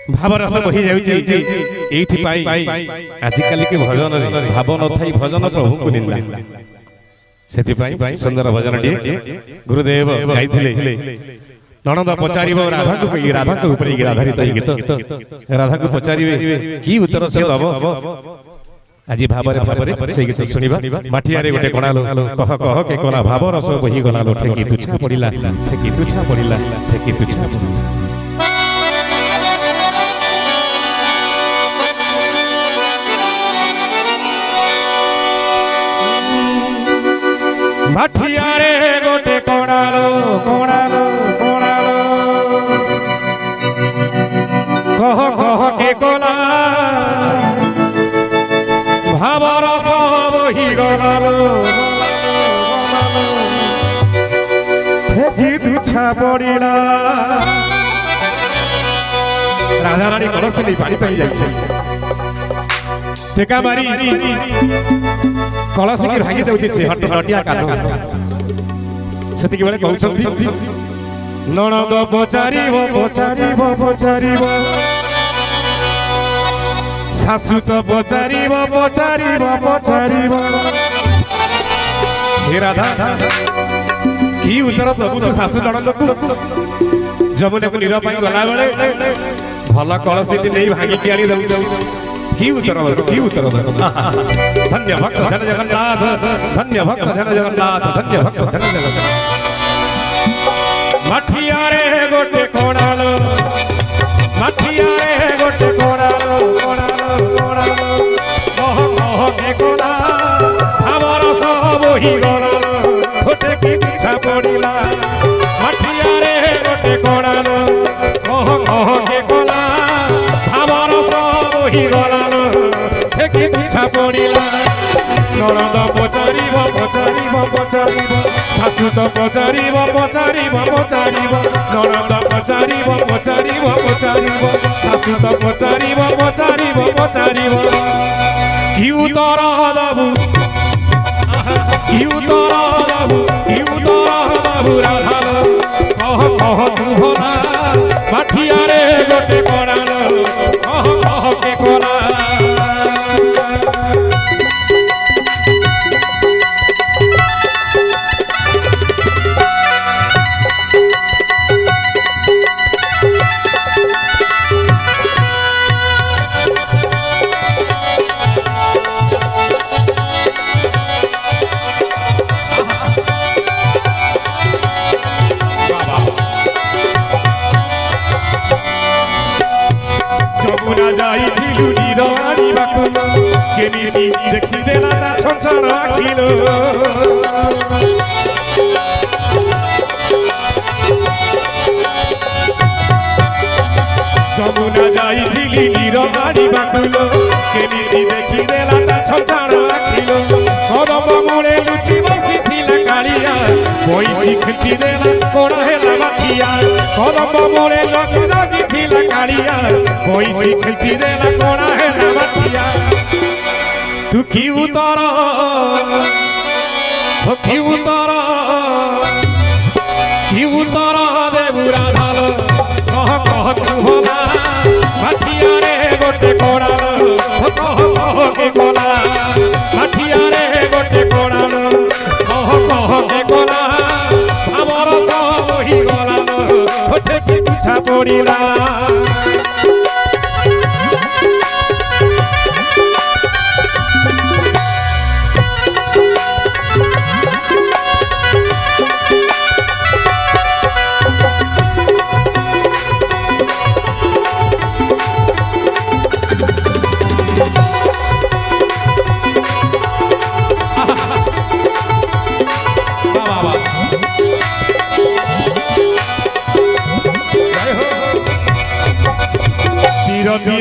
भावरस बही जाउची एठी पाई आजिकल के भजन रे भाव न थाई भजन प्रभु को निंदा सेति पाई सुंदर भजन डी गुरुदेव गाइथिले ननद पचारिबो राधा को कहि राधा के ऊपर आधारित गीत राधा को पचारिबे की उत्तर से दबो आज भावरे से गीत सुनिबा माठिया रे गोटे कोणालो कह कह के कोला भावरस बही गलालो ठेकी तुछा पडिला ठेकी तुछा पडिला ठेकी तुछा पडिला माठिया रे गोटे कोणालो कोणालो कोणालो कह कह के कोला भावरस बही गलालो फेंकी तुछा पड़िला राधा रानी कलश नहीं पानी पाई जाइछे टेका मारी कलश की भागी देउछि से हटिया कानो सेति बेले कहउछंती ननद पचारिबो पचारिबो पचारिबो सासु तो पचारिबो पचारिबो पचारिबो हे राधा की उत्तर दबु तो सासु ननद को जमुना को नीरा पाई गला बेले भला कलशटी नहीं भागी के आनी दउ की उत्तर धन्य भक्त धन जगन्नाथ धन्य भक्त धन जगन्नाथ धन्य भक्त धन जगन्नाथ माठिया रे गोटे कोणालो माठिया रे गोटे कोणालो कोणालो कोणालो मोह मोह के कोणा भावरस बही गलालो गोटे की तुछा पड़िला माठिया रे गोटे कोणालो मोह मोह के कोणा भावरस बही गलालो ठेकी तुछा पड़िला ननद पचारिबो पचारिबो पचारिबो सासु तो पचारिबो पचारिबो पचारिबो ननद पचारिबो पचारिबो पचारिबो सासु तो पचारिबो पचारिबो पचारिबो की उत्तर दबु की उत्तर दबु की उत्तर दबु राधा कह कह तू भला माठिया रे गोटे कोणालो कह कह के कोला देखी देला ता छछन राखिलो जमुना जाई दिली नीर गाड़ी बाकुलो केनी देखी देला ता छछन राखिलो कदम मुळे लुचि बसी थिला कालिया पैसी खिची देला कोण हेला बाकिया कदम मुळे लुचि जागी थिला कालिया पैसी खिची देला कोण हेला बाकिया तू की उत्तर देबु राधालो कह कह तू होला माठिया रे गोटे कोणालो कह कह के कोला माठिया रे गोटे कोणालो कह कह के कोला भावरस बही गलालो ठेकी तुछा पड़िला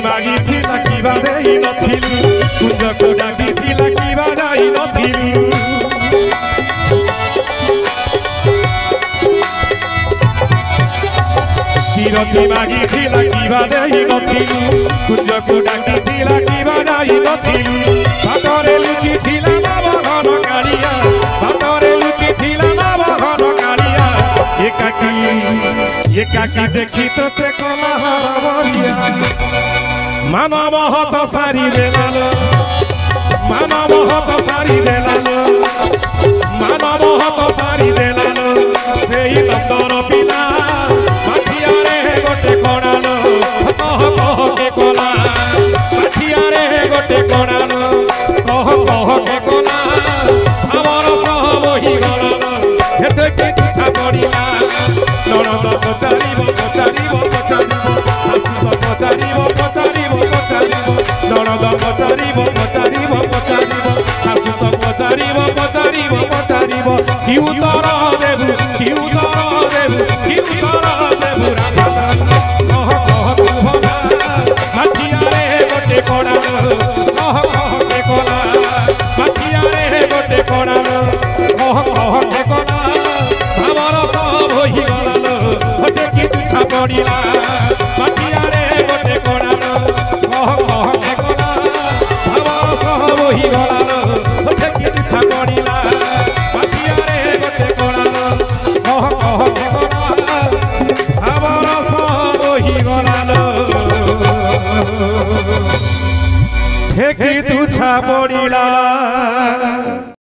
मागी थिला किबा देई नथिली कुंज को डाकी थिला किबा जाई नथिली सिरती मागी थिला किबा देई नथिली कुंज को डाकी थिला किबा जाई नथिली भातरे लुचि थिला बाबा घर कालिया भातरे लुचि थिला बाबा घर कालिया एकाकी एकाकी देखी तोते कला हरबरिया मानव हत सारी देलालो मानव हत सारी देलालो मानव हत सारी देलालो सेई नंदर पिला माठिया रे गोटे कोणालो कह कह के कोला माठिया रे गोटे कोणालो कह कह के कोला हमर सह बही गलालो हेते के इच्छा पड़िला ननद पचारिब पचारिब पचारिब शाशु पचारिब पचारिब पचारिब ननद पचारिब पचारिब पचारिब शाशु पचारिब पचारिब पचारिब कि उत्तर देबु कि उत्तर देबु कि उत्तर देबु राधा कह कह तू भला माठिया रे गोटे कोड़ा कह कह के कोला माठिया रे गोटे कोड़ा कह कह के कोला हमर सब होई गलालो हटे कि तुछा पड़िला माठिया रे गोटे कोड़ा कह कह के कोला हमर सब होई गलालो हटे कि तुछा पड़िला माठिया रे गोटे कोड़ा कह कह के कोला हमर सब होई गलालो हे कि तुछा पड़िला।